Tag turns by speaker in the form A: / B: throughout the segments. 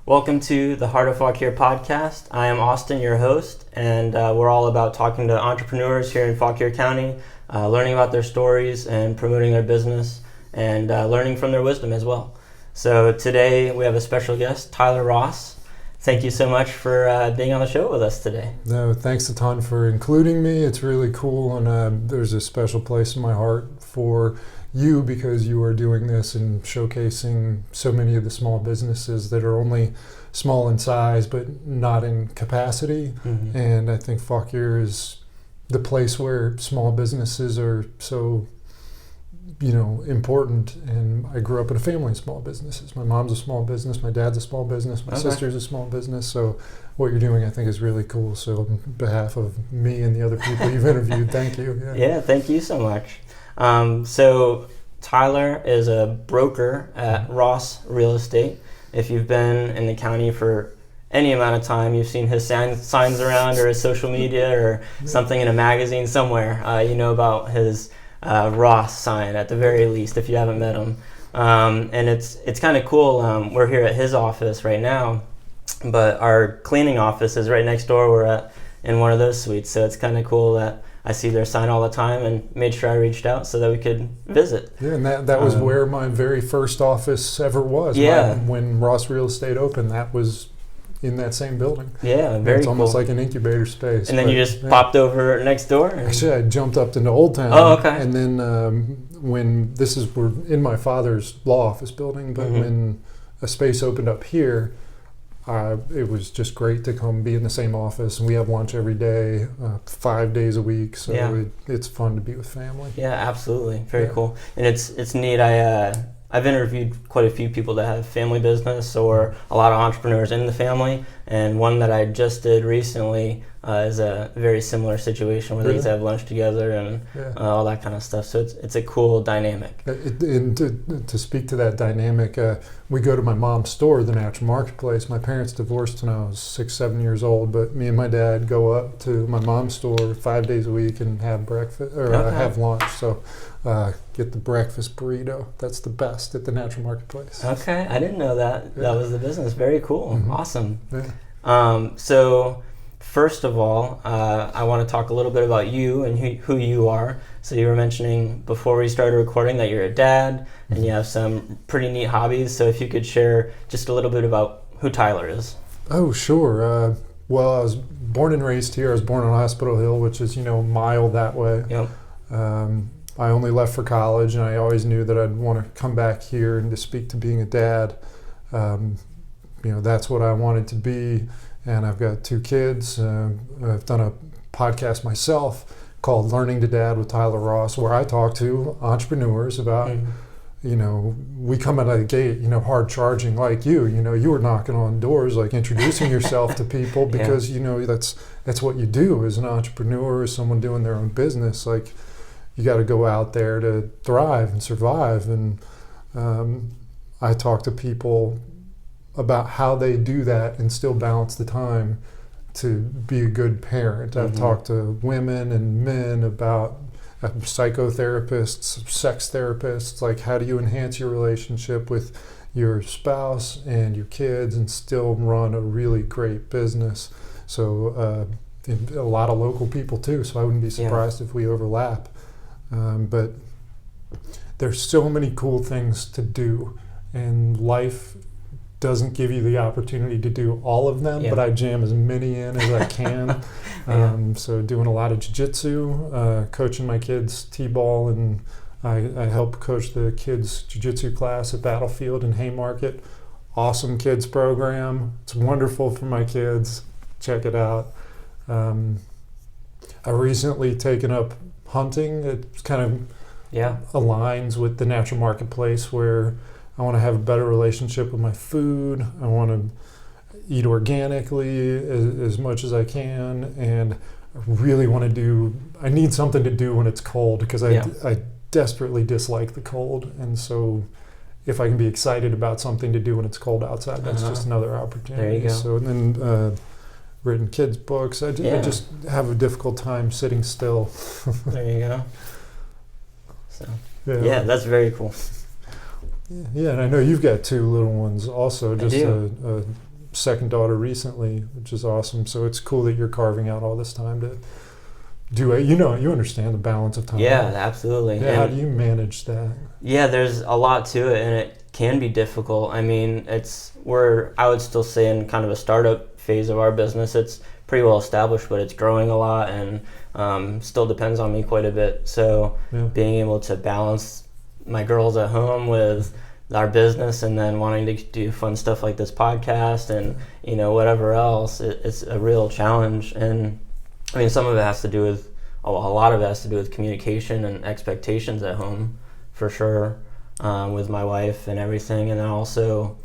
A: Welcome to the Heart of Fauquier podcast. I am Austin, your host, and we're all about talking to entrepreneurs here in Fauquier County, learning about their stories and promoting their business, and learning from their wisdom as well. So today we have a special guest, Tyler Ross. Thank you so much for being on the show with us today.
B: No, thanks a ton for including me. It's really cool, and there's a special place in my heart for you because you are doing this and showcasing so many of the small businesses that are only small in size but not in capacity. Mm-hmm. And I think Fauquier is the place where small businesses are so important. And I grew up in a family of small businesses. My mom's a small business, my dad's a small business, my sister's a small business. So what you're doing I think is really cool. So on behalf of me and the other people you've interviewed, thank you.
A: Yeah, thank you so much. So Tyler is a broker at Ross Real Estate. If you've been in the county for any amount of time, you've seen his signs around or his social media or something in a magazine somewhere. You know about his Ross sign at the very least if you haven't met him. And it's kind of cool. We're here at his office right now, but our cleaning office is right next door. We're in one of those suites, so it's kind of cool that I see their sign all the time and made sure I reached out so that we could visit.
B: Yeah, and that was where my very first office ever was.
A: Yeah.
B: When Ross Real Estate opened, that was in that same building.
A: Yeah, very
B: It's
A: cool.
B: almost like an incubator space.
A: And then you just popped over next door?
B: Actually, I jumped up into Old Town.
A: Oh, okay.
B: And then we're in my father's law office building, but when a space opened up here, it was just great to come be in the same office, and we have lunch every day, 5 days a week. So it's fun to be with family.
A: Yeah, absolutely. Very cool. And it's neat. I've interviewed quite a few people that have family business or a lot of entrepreneurs in the family, and one that I just did recently is a very similar situation where they get to have lunch together and all that kind of stuff. So it's a cool dynamic.
B: And to speak to that dynamic, we go to my mom's store, the Natural Marketplace. My parents divorced when I was 6-7 years old, but me and my dad go up to my mom's store 5 days a week and have breakfast or have lunch. So get the breakfast burrito. That's the best at the Natural Marketplace.
A: Okay, I didn't know that. That was the business. Very cool. Mm-hmm. Awesome.
B: Yeah.
A: So first of all, I want to talk a little bit about you and who you are. So you were mentioning before we started recording that you're a dad and you have some pretty neat hobbies. So if you could share just a little bit about who Tyler is.
B: Oh, sure. Well, I was born and raised here. I was born on Hospital Hill, which is, a mile that way.
A: Yep.
B: I only left for college, and I always knew that I'd want to come back here and to speak to being a dad. That's what I wanted to be. And I've got 2 kids. I've done a podcast myself called Learning to Dad with Tyler Ross, where I talk to entrepreneurs about, we come out of the gate, hard charging like you. You were knocking on doors, like introducing yourself to people because, that's what you do as an entrepreneur, as someone doing their own business. Like, you got to go out there to thrive and survive. And I talk to people about how they do that and still balance the time to be a good parent. I've talked to women and men about psychotherapists, sex therapists, like how do you enhance your relationship with your spouse and your kids and still run a really great business. So a lot of local people too, so I wouldn't be surprised if we overlap. But there's so many cool things to do, and life doesn't give you the opportunity to do all of them, but I jam as many in as I can. So doing a lot of jiu-jitsu, coaching my kids t-ball, and I help coach the kids jiu-jitsu class at Battlefield in Haymarket. Awesome kids program. It's wonderful for my kids. Check it out. I recently taken up hunting. It kind of aligns with the Natural Marketplace, where I want to have a better relationship with my food. I want to eat organically as much as I can, and I really want to I need something to do when it's cold, because I desperately dislike the cold. And so if I can be excited about something to do when it's cold outside, that's just another opportunity.
A: There you go.
B: So, and then written kids' books. I just have a difficult time sitting still.
A: There you go. So that's very cool.
B: Yeah, and I know you've got 2 little ones also. Just second daughter recently, which is awesome. So it's cool that you're carving out all this time to do it. You understand the balance of time.
A: Yeah, absolutely.
B: Yeah, how do you manage that?
A: Yeah, there's a lot to it, and it can be difficult. I mean, I would still say in kind of a startup phase of our business. It's pretty well established, but it's growing a lot, and still depends on me quite a bit. So being able to balance my girls at home with our business, and then wanting to do fun stuff like this podcast and whatever else, it's a real challenge. And I mean, some of it has to do with a lot of it has to do with communication and expectations at home, for sure, with my wife and everything. And then also,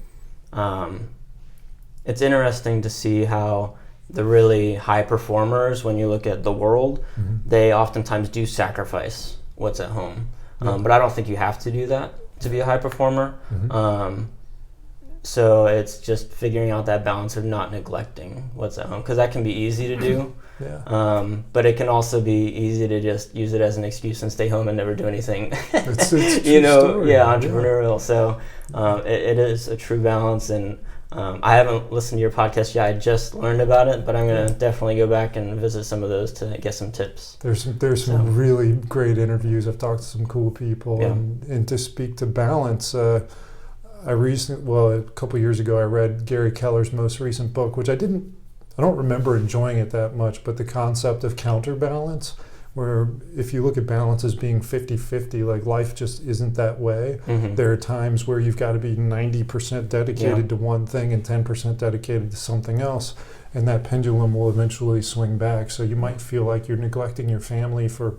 A: it's interesting to see how the really high performers, when you look at the world, they oftentimes do sacrifice what's at home. But I don't think you have to do that to be a high performer. So it's just figuring out that balance of not neglecting what's at home, because that can be easy to do. But it can also be easy to just use it as an excuse and stay home and never do anything.
B: It's story.
A: Entrepreneurial. So it is a true balance, and I haven't listened to your podcast yet. I just learned about it, but I'm going to definitely go back and visit some of those to get some tips.
B: There's some really great interviews. I've talked to some cool people, and to speak to balance, a couple years ago, I read Gary Keller's most recent book, which I don't remember enjoying it that much, but the concept of counterbalance, where if you look at balance as being 50-50, like life just isn't that way. There are times where you've got to be 90% dedicated to one thing and 10% dedicated to something else, and that pendulum will eventually swing back. So you might feel like you're neglecting your family for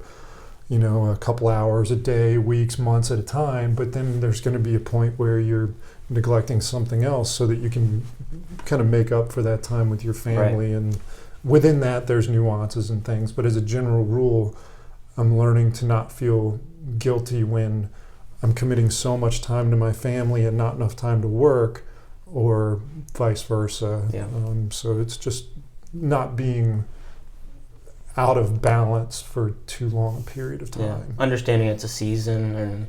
B: a couple hours a day, weeks, months at a time, but then there's going to be a point where you're neglecting something else so that you can kind of make up for that time with your family. And within that, there's nuances and things, but as a general rule, I'm learning to not feel guilty when I'm committing so much time to my family and not enough time to work, or vice versa. So it's just not being out of balance for too long a period of time.
A: Understanding it's a season, and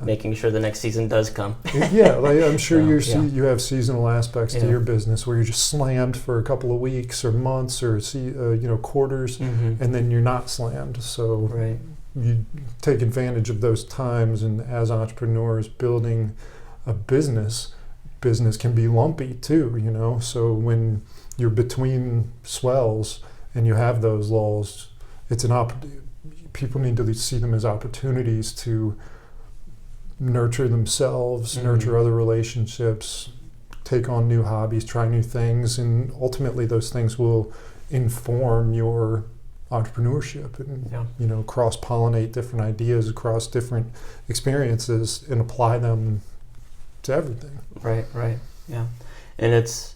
A: making sure the next season does come.
B: Like I'm sure you have seasonal aspects to your business where you're just slammed for a couple of weeks or months or quarters, and then you're not slammed. So you take advantage of those times. And as entrepreneurs building a business can be lumpy too. So when you're between swells and you have those lulls, it's people need to see them as opportunities to nurture themselves, nurture other relationships, take on new hobbies, try new things, and ultimately those things will inform your entrepreneurship and cross-pollinate different ideas across different experiences and apply them to everything. Right.
A: Yeah. And it's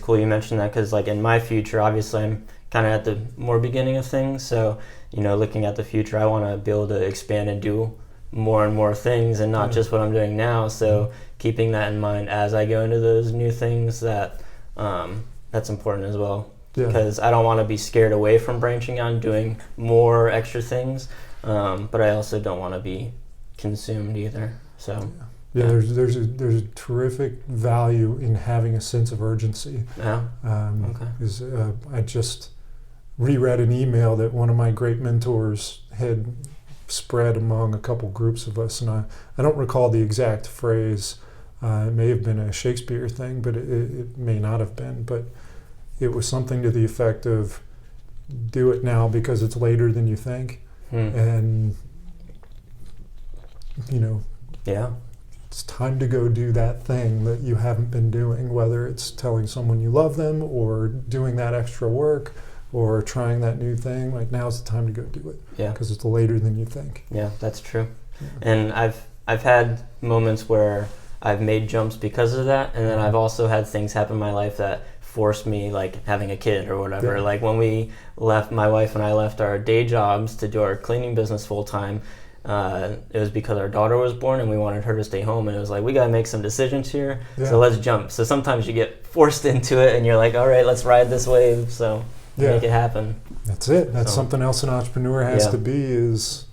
A: cool you mentioned that, because like in my future, obviously I'm kind of at the more beginning of things. So, looking at the future, I want to be able to expand and do more and more things, and not just what I'm doing now. So keeping that in mind as I go into those new things, that's important as well. Because I don't want to be scared away from branching out and doing more extra things, but I also don't want to be consumed either. So
B: there's a terrific value in having a sense of urgency. I just reread an email that one of my great mentors had spread among a couple groups of us, and I don't recall the exact phrase. It may have been a Shakespeare thing, but it may not have been. But it was something to the effect of, do it now because it's later than you think. And it's time to go do that thing that you haven't been doing, whether it's telling someone you love them or doing that extra work or trying that new thing. Like, now's the time to go do it, because it's later than you think.
A: That's true. And I've had moments where I've made jumps because of that, and then I've also had things happen in my life that forced me, like having a kid or whatever. Like when my wife and I left our day jobs to do our cleaning business full time, it was because our daughter was born and we wanted her to stay home, and it was like, we got to make some decisions here, so let's jump. So sometimes you get forced into it and you're like, all right, let's ride this wave, so make it happen.
B: That's it. That's something else an entrepreneur has to be, is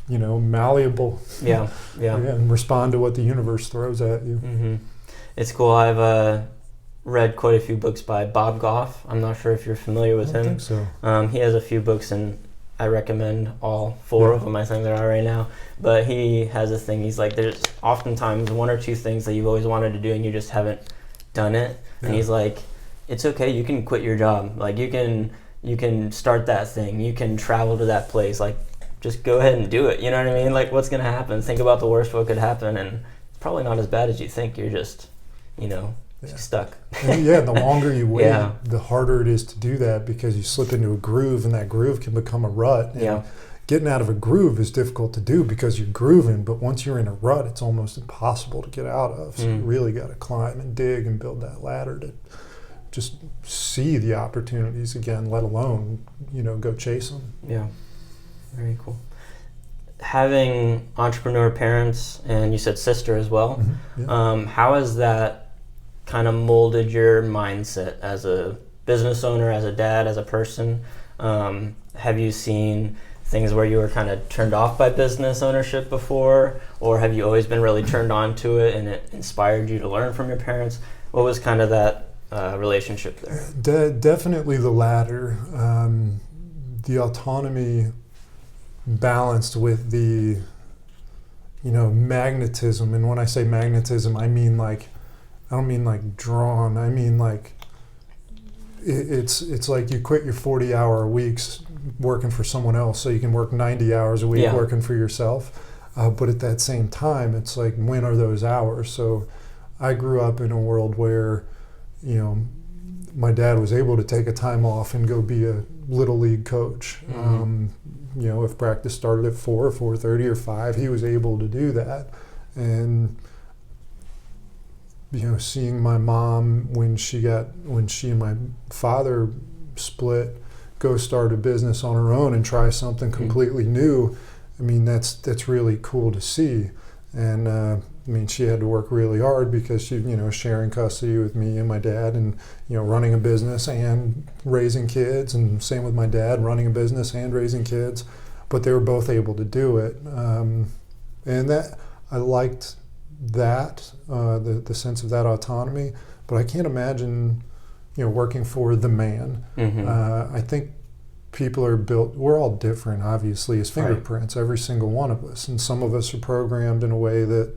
B: malleable. And respond to what the universe throws at you.
A: It's cool. I've read quite a few books by Bob Goff. I'm not sure if you're familiar with him.
B: I think so.
A: He has a few books, and I recommend all 4 of them, I think there are right now. But he has a thing, he's like, there's oftentimes 1 or 2 things that you've always wanted to do and you just haven't done it. Yeah. And he's like, it's okay, you can quit your job. Like, you can start that thing. You can travel to that place. Like, just go ahead and do it. You know what I mean? Like, what's going to happen? Think about the worst what could happen, and it's probably not as bad as you think. You're just, stuck.
B: The longer you wait, the harder it is to do that, because you slip into a groove, and that groove can become a rut. And getting out of a groove is difficult to do because you're grooving, but once you're in a rut, it's almost impossible to get out of. So you really got to climb and dig and build that ladder to just see the opportunities again, let alone, go chase them. Yeah,
A: very cool. Having entrepreneur parents, and you said sister as well, how has that kind of molded your mindset as a business owner, as a dad, as a person? Have you seen things where you were kind of turned off by business ownership before, or have you always been really turned on to it and it inspired you to learn from your parents? What was kind of that relationship there?
B: Definitely the latter. The autonomy balanced with the, magnetism. And when I say magnetism, I don't mean like drawn. I mean like it's like you quit your 40-hour weeks working for someone else so you can work 90 hours a week working for yourself. But at that same time, it's like, when are those hours? So I grew up in a world where, my dad was able to take a time off and go be a little league coach. If practice started at 4 or 4:30 or 5, he was able to do that. And seeing my mom when she and my father split, go start a business on her own and try something completely new. I mean, that's really cool to see. And she had to work really hard because she, sharing custody with me and my dad, and, running a business and raising kids, and same with my dad, running a business and raising kids, but they were both able to do it. And that, I liked that, the sense of that autonomy, but I can't imagine, working for the man. I think people are built, we're all different, obviously, as fingerprints, every single one of us. And some of us are programmed in a way that,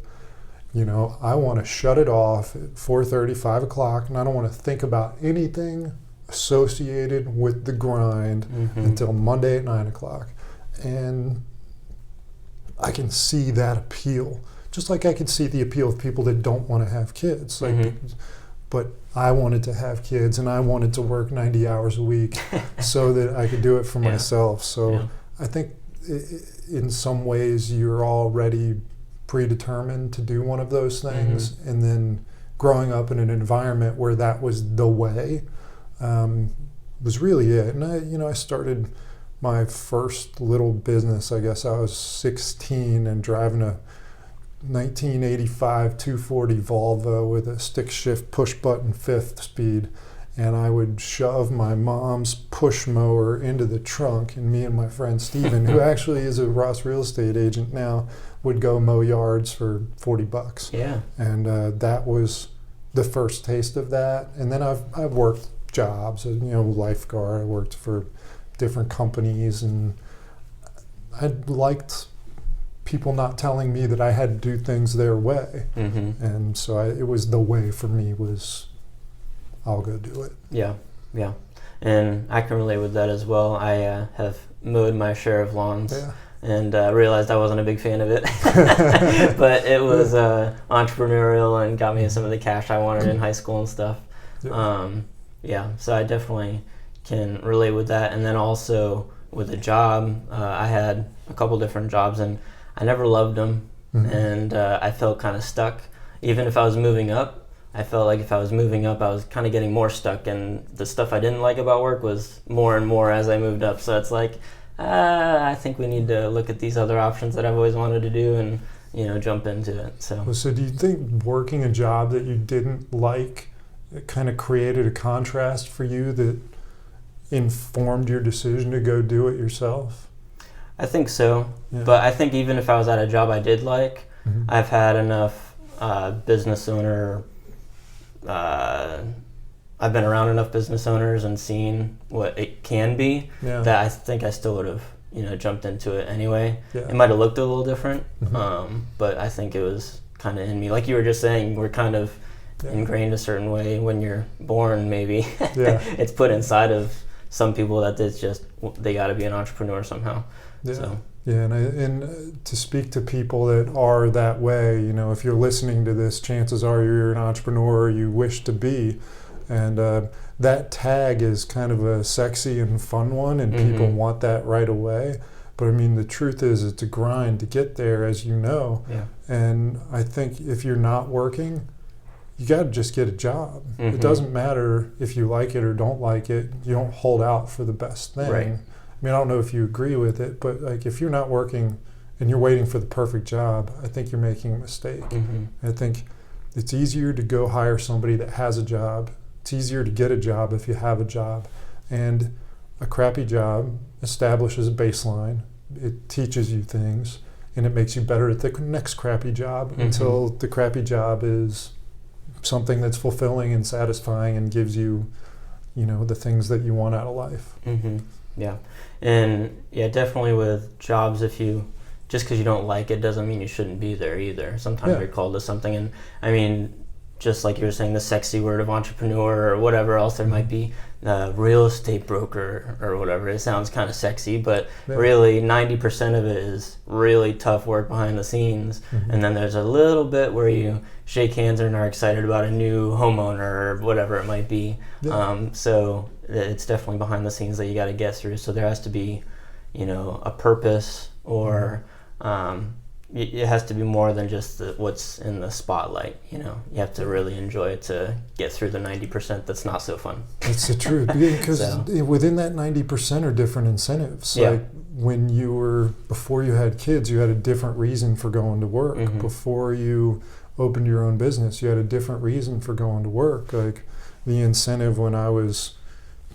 B: I want to shut it off at 4:30, 5 o'clock, and I don't want to think about anything associated with the grind until Monday at 9 o'clock. And I can see that appeal, just like I can see the appeal of people that don't want to have kids. But I wanted to have kids, and I wanted to work 90 hours a week so that I could do it for myself. So I think in some ways you're already predetermined to do one of those things. And then growing up in an environment where that was the way was really it. And I started my first little business, I guess I was 16, and driving a 1985 240 Volvo with a stick shift push button 5th speed, and I would shove my mom's push mower into the trunk, and me and my friend Steven, who actually is a Ross real estate agent now, would go mow yards for $40. And that was the first taste of that. And then I've worked jobs, lifeguard. I worked for different companies, and I liked people not telling me that I had to do things their way. And so it was the way for me was, I'll go do it. Yeah.
A: And I can relate with that as well. I have mowed my share of lawns and realized I wasn't a big fan of it. But it was entrepreneurial and got me some of the cash I wanted in high school and stuff. So I definitely can relate with that. And then also with a job, I had a couple different jobs, and I never loved them, and I felt kind of stuck. Even if I was moving up, I felt like if I was moving up, I was kind of getting more stuck, and the stuff I didn't like about work was more and more as I moved up. So it's like, I think we need to look at these other options that I've always wanted to do and, jump into it. So
B: do you think working a job that you didn't like, it kind of created a contrast for you that informed your decision to go do it yourself?
A: I think so, but I think even if I was at a job I did like, I've had enough business owner I've been around enough business owners and seen what it can be that I think I still would have, jumped into it anyway.
B: Yeah.
A: It might have looked a little different,
B: Mm-hmm.
A: but I think it was kind of in me. Like you were just saying, we're kind of ingrained a certain way when you're born, maybe.
B: Yeah.
A: It's put inside of some people that it's just, they got to be an entrepreneur somehow.
B: Yeah.
A: So.
B: Yeah, and to speak to people that are that way, if you're listening to this, chances are you're an entrepreneur or you wish to be. And that tag is kind of a sexy and fun one, and people want that right away. But I mean, the truth is it's a grind to get there, as you know.
A: Yeah.
B: And I think if you're not working, you got to just get a job. It doesn't matter if you like it or don't like it. You don't hold out for the best thing.
A: Right.
B: I mean, I don't know if you agree with it, but like if you're not working and you're waiting for the perfect job, I think you're making a mistake. I think it's easier to go hire somebody that has a job. It's easier to get a job if you have a job. And a crappy job establishes a baseline. It teaches you things, and it makes you better at the next crappy job until the crappy job is something that's fulfilling and satisfying and gives you, the things that you want out of life.
A: Yeah. And definitely with jobs, just because you don't like it doesn't mean you shouldn't be there either. Sometimes you're called to something, and I mean, just like you were saying, the sexy word of entrepreneur or whatever else there might be, real estate broker or whatever, it sounds kind of sexy, but really 90% of it is really tough work behind the scenes. And then there's a little bit where you shake hands and are excited about a new homeowner or whatever it might be. So it's definitely behind the scenes that you got to get through. So there has to be, a purpose, or it has to be more than just what's in the spotlight. You have to really enjoy it to get through the 90% that's not so fun.
B: That's the truth, because within that 90% are different incentives. Like before you had kids, you had a different reason for going to work. Before you opened your own business, you had a different reason for going to work. Like the incentive when I was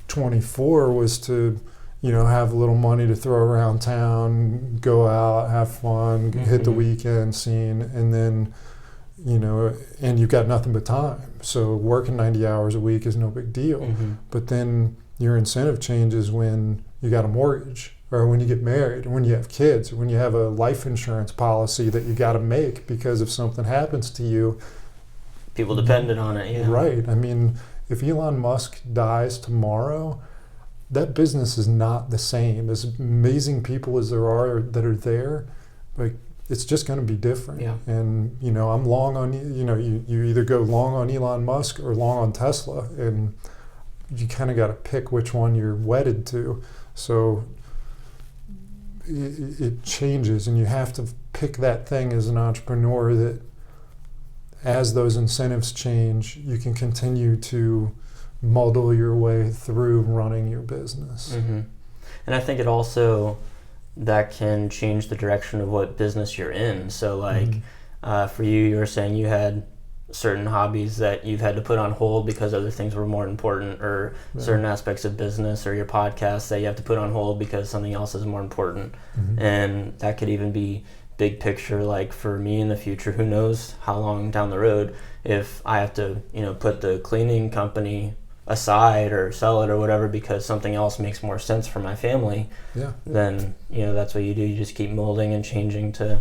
B: 24 was to have a little money to throw around town, go out, have fun, hit the weekend scene, and then, and you've got nothing but time. So working 90 hours a week is no big deal. But then your incentive changes when you got a mortgage, or when you get married, or when you have kids, or when you have a life insurance policy that you got to make because if something happens to you.
A: People depended on it,
B: Right. I mean, if Elon Musk dies tomorrow, that business is not the same. As amazing people as there are that are there, like it's just going to be different. And I'm long on you either go long on Elon Musk or long on Tesla, and you kind of got to pick which one you're wedded to. So it changes, and you have to pick that thing as an entrepreneur that as those incentives change, you can continue to muddle your way through running your business.
A: And I think it also, that can change the direction of what business you're in. So like for you were saying you had certain hobbies that you've had to put on hold because other things were more important, or certain aspects of business or your podcast that you have to put on hold because something else is more important. And that could even be big picture, like for me in the future, who knows how long down the road, if I have to put the cleaning company aside or sell it or whatever because something else makes more sense for my family, then that's what you do. You just keep molding and changing to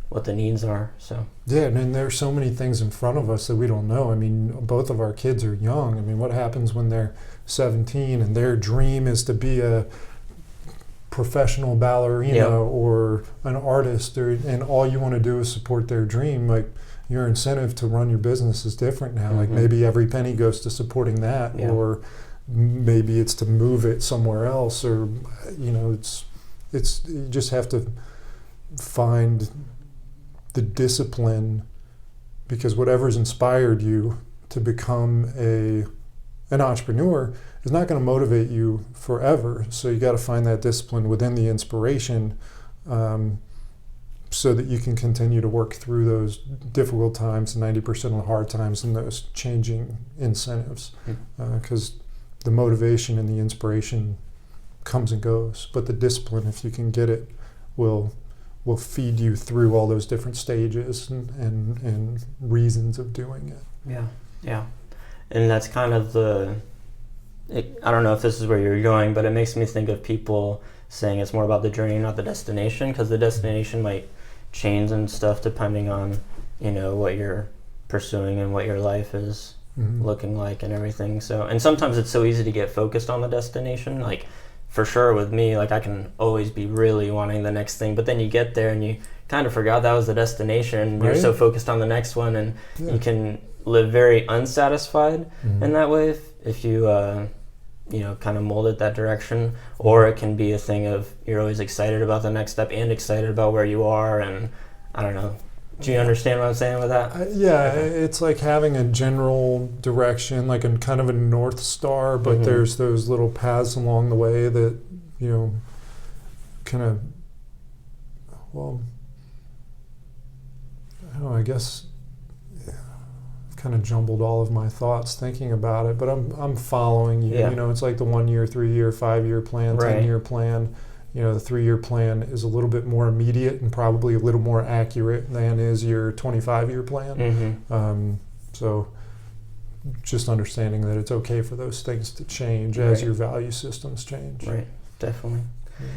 A: what the needs are. So
B: and there's so many things in front of us that we don't know. I mean, both of our kids are young. I mean, what happens when they're 17 and their dream is to be a professional ballerina or an artist, and all you want to do is support their dream? Like, your incentive to run your business is different now. Like maybe every penny goes to supporting that, or maybe it's to move it somewhere else, or it's you just have to find the discipline, because whatever's inspired you to become an entrepreneur is not going to motivate you forever. So you got to find that discipline within the inspiration, so that you can continue to work through those difficult times, 90% of the hard times, and those changing incentives. Because the motivation and the inspiration comes and goes, but the discipline, if you can get it, will feed you through all those different stages and reasons of doing it.
A: And that's kind of the I don't know if this is where you're going, but it makes me think of people saying it's more about the journey, not the destination, because the destination might change and stuff depending on, what you're pursuing and what your life is looking like and everything. So, and sometimes it's so easy to get focused on the destination. Like, for sure with me, like, I can always be really wanting the next thing, but then you get there and you kind of forgot that was the destination. You're so focused on the next one, and you can live very unsatisfied in that way if you kind of mold it that direction. Or it can be a thing of you're always excited about the next step and excited about where you are, and I don't know. Do you understand what I'm saying with that?
B: It's like having a general direction, like a kind of a North Star, but there's those little paths along the way that, kind of, well, I don't know, I guess I've kind of jumbled all of my thoughts thinking about it, but I'm following you.
A: Yeah.
B: It's like the 1 year, 3 year, 5 year plan,
A: Right.
B: 10-year plan. The 3-year plan is a little bit more immediate and probably a little more accurate than is your 25-year plan. So just understanding that it's okay for those things to change as your value systems change.
A: Right, definitely. Yeah.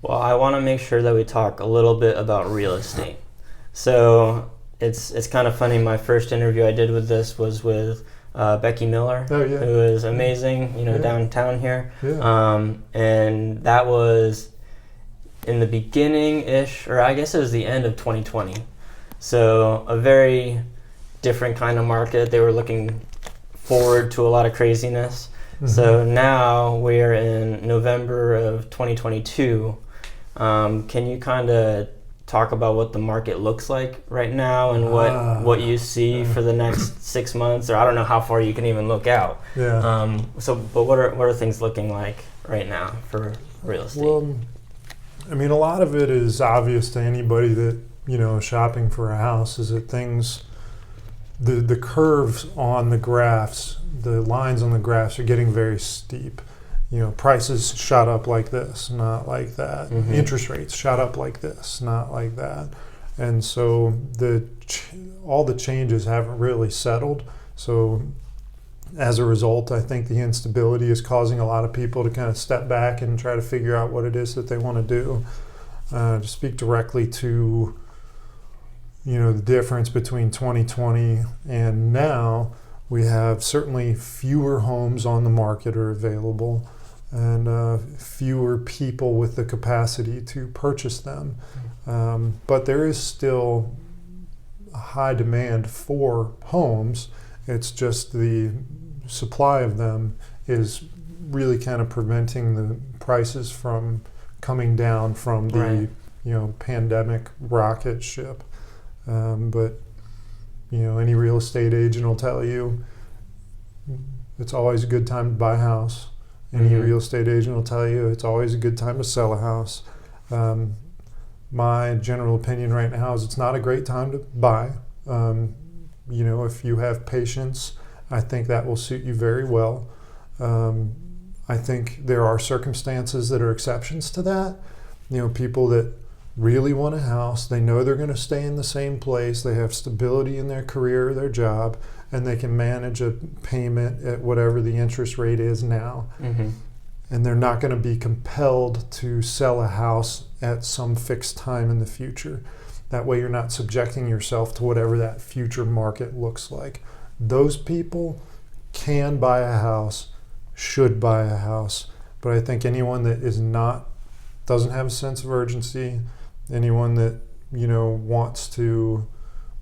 A: Well, I want to make sure that we talk a little bit about real estate. So it's kind of funny. My first interview I did with this was with Becky Miller, who is amazing, downtown here. Yeah. And that was in the beginning-ish, or I guess it was the end of 2020. So a very different kind of market. They were looking forward to a lot of craziness. So now we're in November of 2022. Can you kind of talk about what the market looks like right now and what you see for the next 6 months? Or I don't know how far you can even look out. Yeah. But what are things looking like right now for real estate?
B: Well, I mean, a lot of it is obvious to anybody that, shopping for a house, is that things, the curves on the graphs, the lines on the graphs are getting very steep. Prices shot up like this, not like that. Interest rates shot up like this, not like that. And so all the changes haven't really settled. So as a result, I think the instability is causing a lot of people to kind of step back and try to figure out what it is that they want to do. To speak directly to, the difference between 2020 and now, we have certainly fewer homes on the market are available, and fewer people with the capacity to purchase them. But there is still a high demand for homes. It's just the supply of them is really kind of preventing the prices from coming down from the pandemic rocket ship. But any real estate agent will tell you it's always a good time to buy a house. Any real estate agent will tell you it's always a good time to sell a house. My general opinion right now is it's not a great time to buy. If you have patience, I think that will suit you very well. I think there are circumstances that are exceptions to that. People that really want a house, they know they're going to stay in the same place, they have stability in their career, their job, and they can manage a payment at whatever the interest rate is now. And they're not going to be compelled to sell a house at some fixed time in the future. That way you're not subjecting yourself to whatever that future market looks like. Those people can buy a house, should buy a house, but I think anyone that doesn't have a sense of urgency, anyone that wants to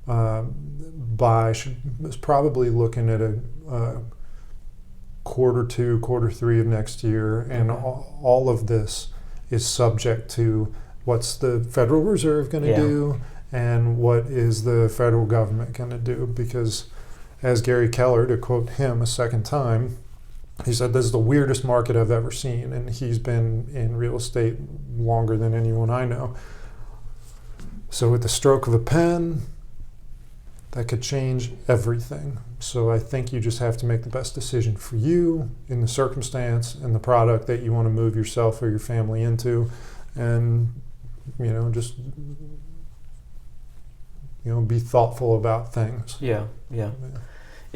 B: buy is probably looking at a quarter 2, quarter 3 of next year, and all of this is subject to what's the Federal Reserve going to do and what is the federal government going to do. Because as Gary Keller, to quote him a second time, he said, "This is the weirdest market I've ever seen," and he's been in real estate longer than anyone I know. So with the stroke of a pen, that could change everything. So I think you just have to make the best decision for you in the circumstance and the product that you want to move yourself or your family into, and just be thoughtful about things.
A: Yeah.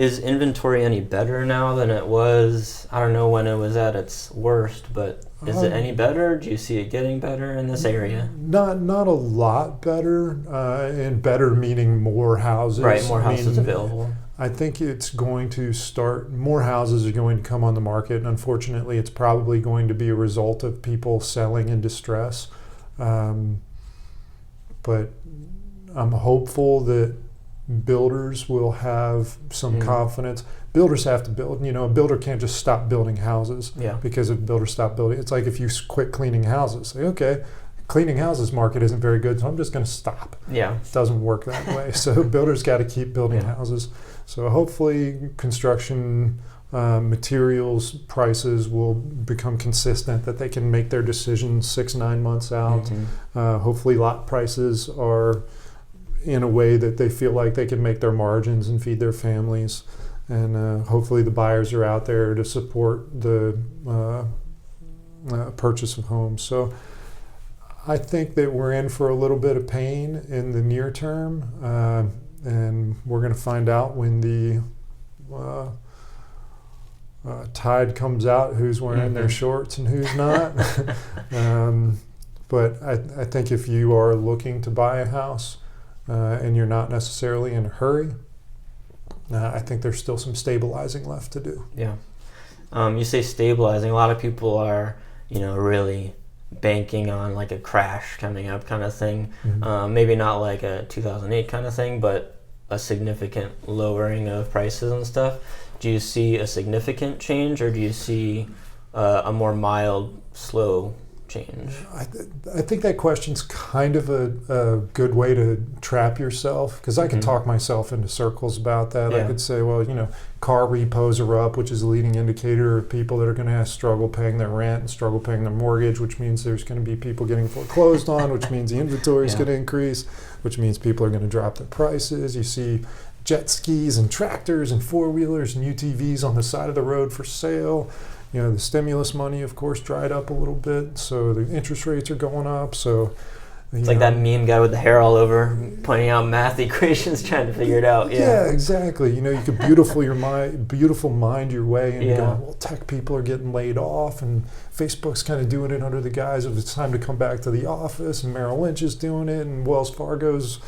A: Is inventory any better now than it was? I don't know when it was at its worst, but is it any better? Do you see it getting better in this area?
B: Not a lot better, and better meaning more houses.
A: Right, more houses available.
B: I think it's going to start, more houses are going to come on the market, and unfortunately it's probably going to be a result of people selling in distress. But I'm hopeful that builders will have some confidence. Builders have to build. A builder can't just stop building houses because if builders stop building. It's like if you quit cleaning houses. Say, okay, cleaning houses market isn't very good, so I'm just going to stop.
A: Yeah.
B: It doesn't work that way. So builders got to keep building houses. So hopefully construction materials prices will become consistent, that they can make their decisions 6-9 months out. Hopefully lot prices are in a way that they feel like they can make their margins and feed their families. And hopefully the buyers are out there to support the purchase of homes. So I think that we're in for a little bit of pain in the near term, and we're going to find out when the tide comes out who's wearing their shorts and who's not. But I think if you are looking to buy a house and you're not necessarily in a hurry, I think there's still some stabilizing left to do.
A: Yeah. You say stabilizing. A lot of people are, really banking on like a crash coming up kind of thing. Maybe not like a 2008 kind of thing, but a significant lowering of prices and stuff. Do you see a significant change, or do you see a more mild, slow change?
B: I think that question's kind of a good way to trap yourself, because I can talk myself into circles about that. I could say, well, car repos are up, which is a leading indicator of people that are going to struggle paying their rent and struggle paying their mortgage, which means there's going to be people getting foreclosed on, which means the inventory is going to increase, which means people are going to drop their prices. You see jet skis and tractors and four-wheelers and UTVs on the side of the road for sale. The stimulus money, of course, dried up a little bit, so the interest rates are going up. So
A: it's like that meme guy with the hair all over, pointing out math equations, trying to figure it out.
B: Yeah, exactly. You could beautiful mind your way and go, well, tech people are getting laid off, and Facebook's kind of doing it under the guise of it's time to come back to the office, and Merrill Lynch is doing it, and Wells Fargo's,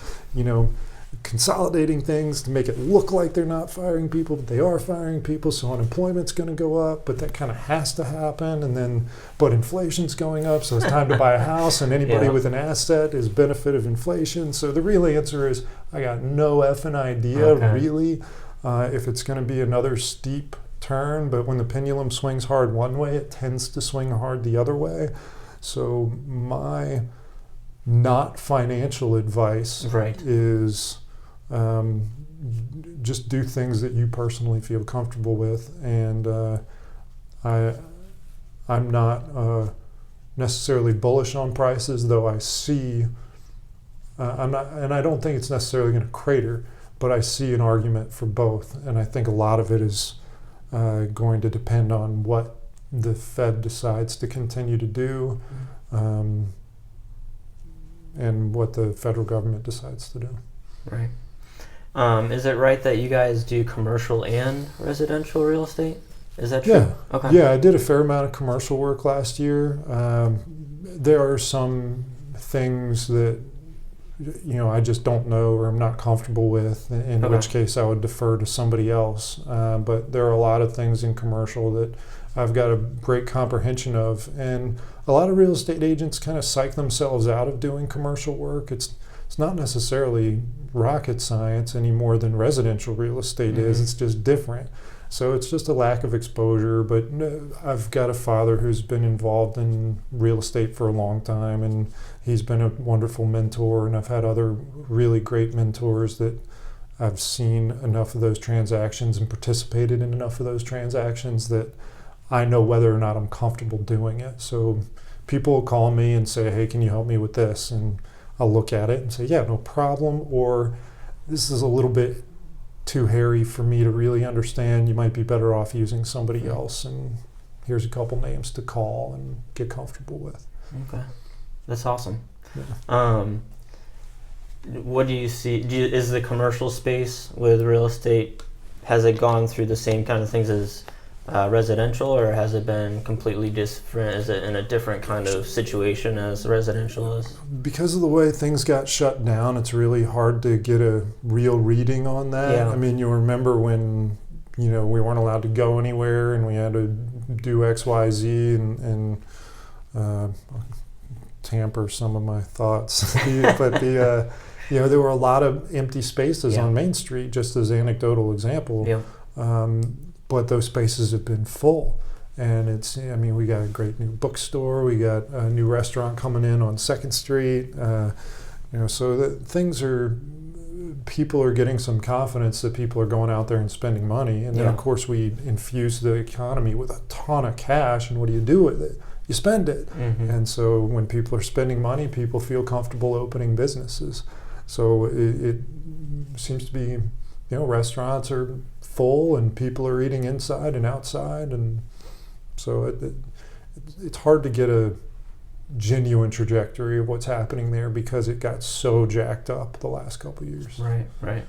B: consolidating things to make it look like they're not firing people, but they are firing people, so unemployment's going to go up, but that kind of has to happen, but inflation's going up, so it's time to buy a house, and anybody with an asset is benefit of inflation. So the real answer is, I got no effing idea, really, if it's going to be another steep turn, but when the pendulum swings hard one way, it tends to swing hard the other way. So my not financial advice is just do things that you personally feel comfortable with, and I'm not necessarily bullish on prices, though I see I'm not, and I don't think it's necessarily going to crater, but I see an argument for both, and I think a lot of it is going to depend on what the Fed decides to continue to do, and what the federal government decides to do.
A: Right. Is it right that you guys do commercial and residential real estate? Is that true?
B: Yeah.
A: Okay.
B: Yeah, I did a fair amount of commercial work last year. There are some things that I just don't know or I'm not comfortable with, in which case I would defer to somebody else. But there are a lot of things in commercial that I've got a great comprehension of, and a lot of real estate agents kind of psych themselves out of doing commercial work. It's not necessarily rocket science any more than residential real estate is. It's just different. So it's just a lack of exposure. But I've got a father who's been involved in real estate for a long time, and he's been a wonderful mentor, and I've had other really great mentors that I've seen enough of those transactions and participated in enough of those transactions that I know whether or not I'm comfortable doing it. So people will call me and say, hey, can you help me with this? And I'll look at it and say, yeah, no problem. Or this is a little bit too hairy for me to really understand. You might be better off using somebody else. And here's a couple names to call and get comfortable with.
A: Okay. That's awesome.
B: Yeah.
A: What do you see? Is the commercial space with real estate has it gone through the same kind of things as residential, or has it been completely different? Is it in a different kind of situation as residential is?
B: Because of the way things got shut down, it's really hard to get a real reading on that.
A: Yeah.
B: I mean, you remember when, we weren't allowed to go anywhere and we had to do X, Y, Z, and tamper some of my thoughts. But there were a lot of empty spaces on Main Street, just as anecdotal example.
A: Yeah.
B: But those spaces have been full. And we got a great new bookstore. We got a new restaurant coming in on 2nd Street. So that people are getting some confidence that people are going out there and spending money. And then, of course, we infuse the economy with a ton of cash. And what do you do with it? You spend it.
A: Mm-hmm.
B: And so when people are spending money, people feel comfortable opening businesses. So it seems to be, restaurants are full and people are eating inside and outside. And so it's hard to get a genuine trajectory of what's happening there because it got so jacked up the last couple of years.
A: Right.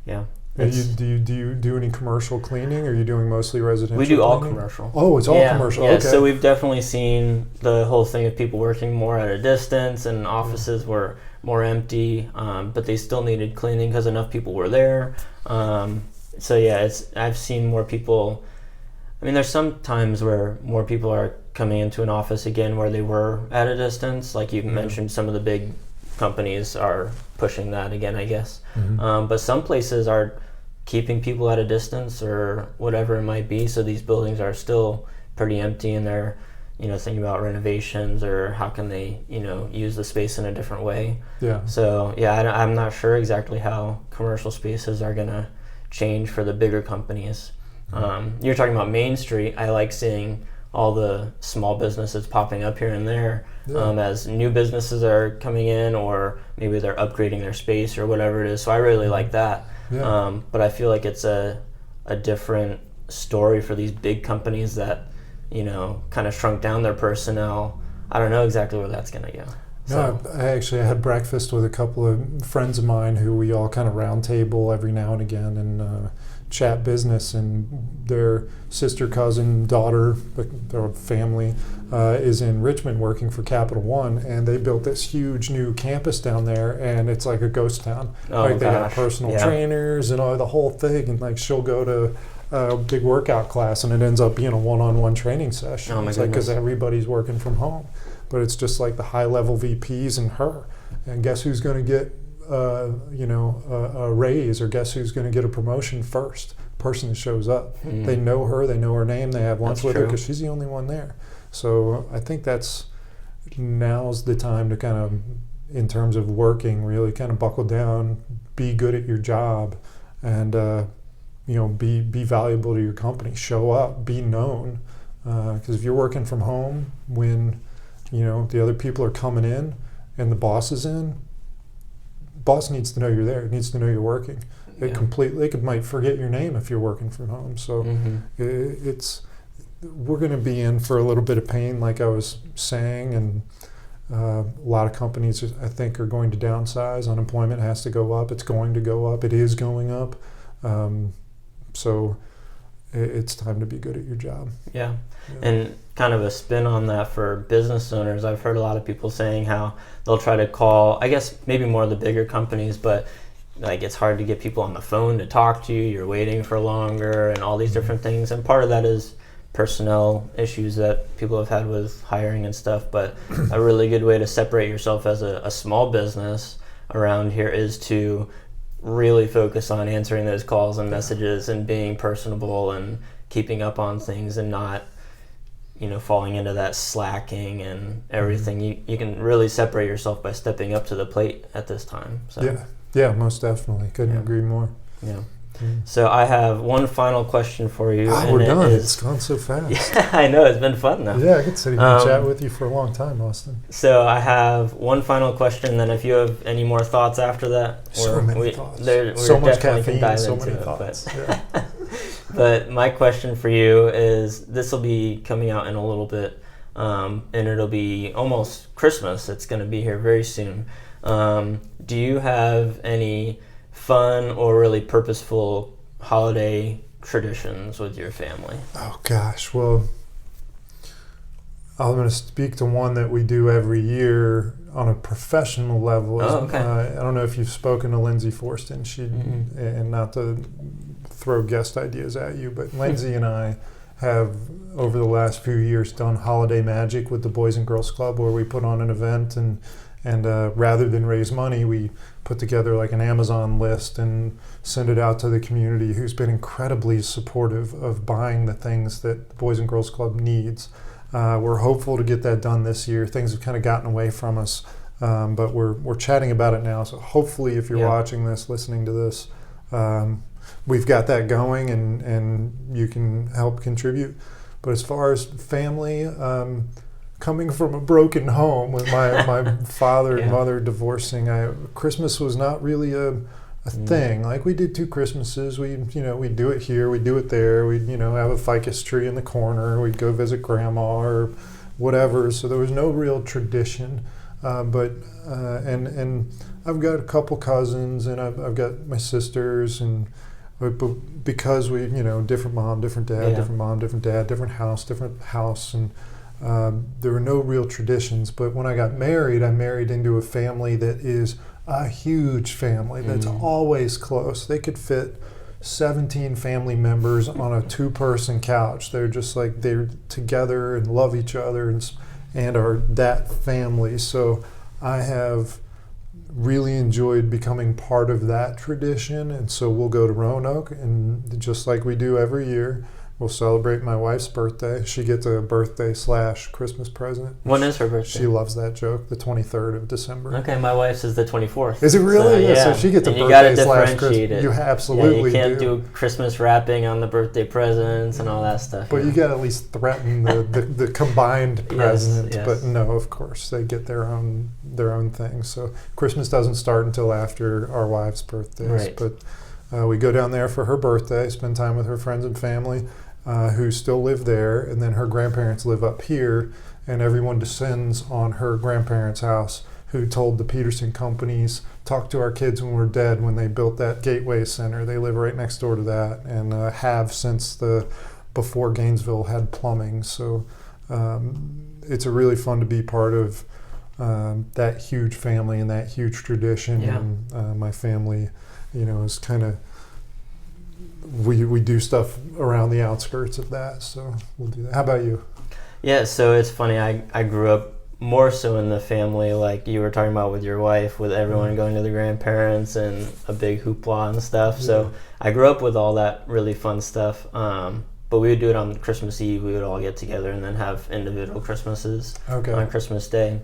A: Yeah.
B: Do you do any commercial cleaning, or are you doing mostly residential?
A: We do all
B: cleaning?
A: commercial.
B: Oh, it's all commercial.
A: Yeah,
B: okay.
A: So we've definitely seen the whole thing of people working more at a distance, and offices were more empty, but they still needed cleaning because enough people were there. I've seen more people. I mean, there's some times where more people are coming into an office again where they were at a distance. Like you mentioned, some of the big companies are pushing that again, I guess.
B: Mm-hmm.
A: But some places are keeping people at a distance or whatever it might be. So these buildings are still pretty empty, and they're, thinking about renovations or how can they, use the space in a different way.
B: Yeah.
A: So I'm not sure exactly how commercial spaces are going to change for the bigger companies. You're talking about Main Street. I like seeing all the small businesses popping up here and there as new businesses are coming in, or maybe they're upgrading their space or whatever it is. So I really like that.
B: Yeah.
A: But I feel like it's a different story for these big companies that, kind of shrunk down their personnel. I don't know exactly where that's going to go.
B: So. No, I had breakfast with a couple of friends of mine who we all kind of round table every now and again and chat business, and their sister, cousin, daughter, their family is in Richmond working for Capital One, and they built this huge new campus down there, and it's like a ghost town. They got personal trainers and all the whole thing, and she'll go to a big workout class, and it ends up being a one-on-one training session.
A: Oh my
B: it's
A: goodness.
B: because everybody's working from home, but it's just like the high-level VPs and her, and guess who's going to get a raise, or guess who's going to get a promotion first? Person that shows up. They know her, they know her name, they have lunch with her because she's the only one there. So I think now's the time to kind of, in terms of working, really kind of buckle down, be good at your job, and be valuable to your company. Show up, be known, because if you're working from home when the other people are coming in and the boss is in, boss needs to know you're there. It needs to know you're working. They might forget your name if you're working from home. So we're going to be in for a little bit of pain, like I was saying, and a lot of companies, I think, are going to downsize. Unemployment has to go up. It's going to go up. It is going up. So it's time to be good at your job.
A: Yeah. And kind of a spin on that for business owners, I've heard a lot of people saying how they'll try to call, I guess maybe more of the bigger companies, but it's hard to get people on the phone to talk to you. You're waiting for longer and all these different things. And part of that is personnel issues that people have had with hiring and stuff. But a really good way to separate yourself as a small business around here is to really focus on answering those calls and messages and being personable and keeping up on things and not, falling into that slacking and everything. You can really separate yourself by stepping up to the plate at this time. So.
B: Yeah, most definitely. Couldn't agree more.
A: Yeah. So I have one final question for you.
B: We're done. It's gone so fast.
A: Yeah, I know. It's been fun, though.
B: Yeah, I could sit here and chat with you for a long time, Austin.
A: So I have one final question, then if you have any more thoughts after that.
B: So many thoughts.
A: So
B: much caffeine, so many thoughts.
A: But my question for you is, this will be coming out in a little bit, and it'll be almost Christmas. It's going to be here very soon. Do you have any fun or really purposeful holiday traditions with your family?
B: Oh gosh, well, I'm going to speak to one that we do every year on a professional level.
A: Oh, okay.
B: I don't know if you've spoken to Lindsay Forston. And not to throw guest ideas at you, but Lindsay and I have, over the last few years, done Holiday Magic with the Boys and Girls Club, where we put on an event and rather than raise money, we put together like an Amazon list and send it out to the community, who's been incredibly supportive of buying the things that the Boys and Girls Club needs. We're hopeful to get that done this year. Things have kind of gotten away from us, but we're chatting about it now. So hopefully, if you're watching this, listening to this, we've got that going, and you can help contribute. But as far as family, coming from a broken home with my father and mother divorcing, Christmas was not really a thing. Like, we did 2 Christmases. We do it here, we do it there. We have a ficus tree in the corner. We'd go visit grandma or whatever. So there was no real tradition. But I've got a couple cousins, and I've got my sisters, but because we different mom, different dad, different mom, different dad, different house, and there were no real traditions. But when I got married, I married into a family that is a huge family that's always close. They could fit 17 family members on a 2-person couch. They're just like, they're together and love each other and are that family. So I have really enjoyed becoming part of that tradition. And so we'll go to Roanoke, and just like we do every year, we'll celebrate my wife's birthday. She gets a birthday/Christmas present.
A: When is her birthday?
B: She loves that joke. The 23rd of December.
A: Okay, my wife's is the 24th.
B: Is it really?
A: So,
B: So she gets a
A: and you gotta
B: birthday/Christmas. You absolutely
A: you can't do Christmas wrapping on the birthday presents and all that stuff.
B: But you got to at least threaten the combined present.
A: Yes.
B: But no, of course they get their own thing. So Christmas doesn't start until after our wives' birthdays.
A: Right.
B: But we go down there for her birthday, spend time with her friends and family. Who still live there, and then her grandparents live up here, and everyone descends on her grandparents' house, who told the Peterson companies, talk to our kids when we're dead, when they built that Gateway Center. They live right next door to that, and have since before Gainesville had plumbing. So it's a really fun to be part of that huge family and that huge tradition.
A: Yeah.
B: And my family, is kind of, we do stuff around the outskirts of that, so we'll do that. How about you?
A: Yeah, so it's funny, I grew up more so in the family, like you were talking about with your wife, with everyone going to the grandparents and a big hoopla and stuff. So I grew up with all that really fun stuff, but we would do it on Christmas Eve. We would all get together and then have individual Christmases on Christmas Day,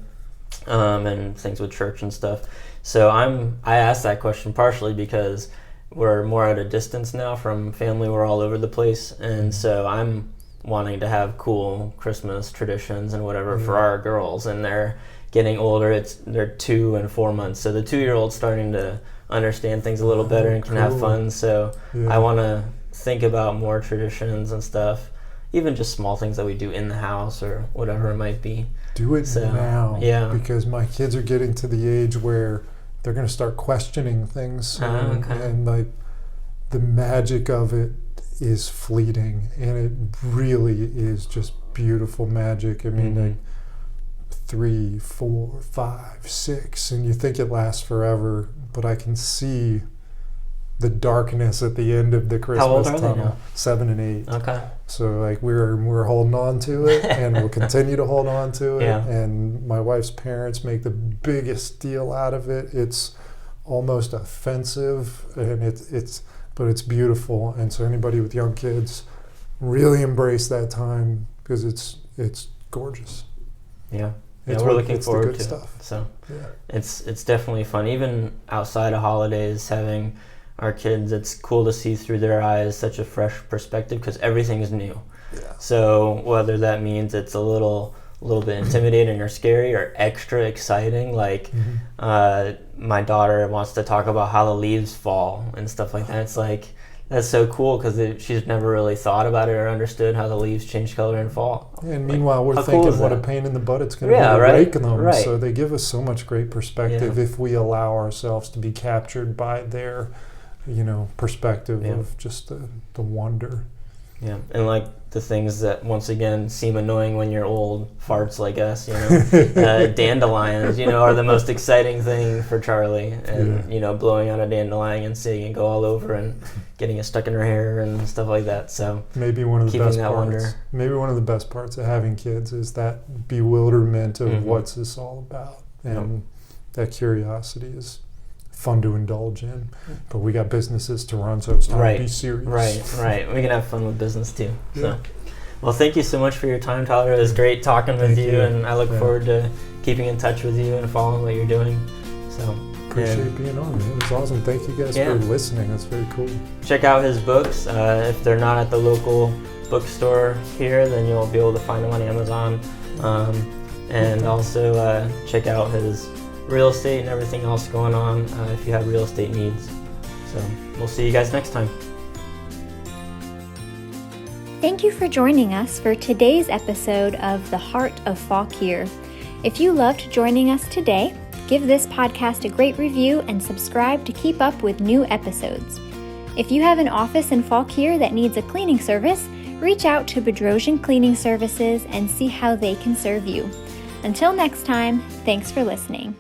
A: and things with church and stuff. So I asked that question partially because we're more at a distance now from family. We're all over the place, and so I'm wanting to have cool Christmas traditions and whatever for our girls, and they're getting older. They're 2 and 4 months, so the 2-year-old's starting to understand things a little better and can have fun. So I want to think about more traditions and stuff, even just small things that we do in the house or whatever it might be.
B: Do it now, because my kids are getting to the age where they're going to start questioning things, and like the magic of it is fleeting, and it really is just beautiful magic. I mean, like 3, 4, 5, 6, and you think it lasts forever, but I can see the darkness at the end of the Christmas tunnel.
A: How old are they now?
B: 7 and 8.
A: Okay.
B: So like we're holding on to it, and we'll continue to hold on to it. And my wife's parents make the biggest deal out of it. It's almost offensive, and but it's beautiful. And so anybody with young kids, really embrace that time, because it's gorgeous.
A: Yeah. We're looking forward to
B: stuff.
A: It. So it's definitely fun. Even outside of holidays, having our kids, it's cool to see through their eyes such a fresh perspective, because everything is new. Yeah. So whether that means it's a little bit intimidating or scary or extra exciting, like my daughter wants to talk about how the leaves fall and stuff like that. It's like, that's so cool, because she's never really thought about it or understood how the leaves change color and fall.
B: And meanwhile, we're thinking what a pain in the butt it's going to be to rake them. Right. So they give us so much great perspective if we allow ourselves to be captured by their perspective of just the wonder.
A: Yeah, and like the things that once again seem annoying when you're old, farts like us, dandelions, are the most exciting thing for Charlie, and blowing out a dandelion and seeing it go all over and getting it stuck in her hair and stuff like that. So
B: maybe one of the best parts.
A: Wonder.
B: Maybe one of the best parts of having kids is that bewilderment of what's this all about, and that curiosity is fun to indulge in, but we got businesses to run, so it's time to be serious.
A: Right. We can have fun with business too. So, well, thank you so much for your time, Tyler. It was great talking with you, and I look forward to keeping in touch with you and following what you're doing. So
B: appreciate being on. It was awesome. Thank you guys for listening. That's very cool.
A: Check out his books. If they're not at the local bookstore here, then you'll be able to find them on Amazon. And also check out his real estate and everything else going on if you have real estate needs. So we'll see you guys next time.
C: Thank you for joining us for today's episode of The Heart of Fauquier. If you loved joining us today, give this podcast a great review and subscribe to keep up with new episodes. If you have an office in Fauquier that needs a cleaning service, reach out to Bedrosian Cleaning Services and see how they can serve you. Until next time, thanks for listening.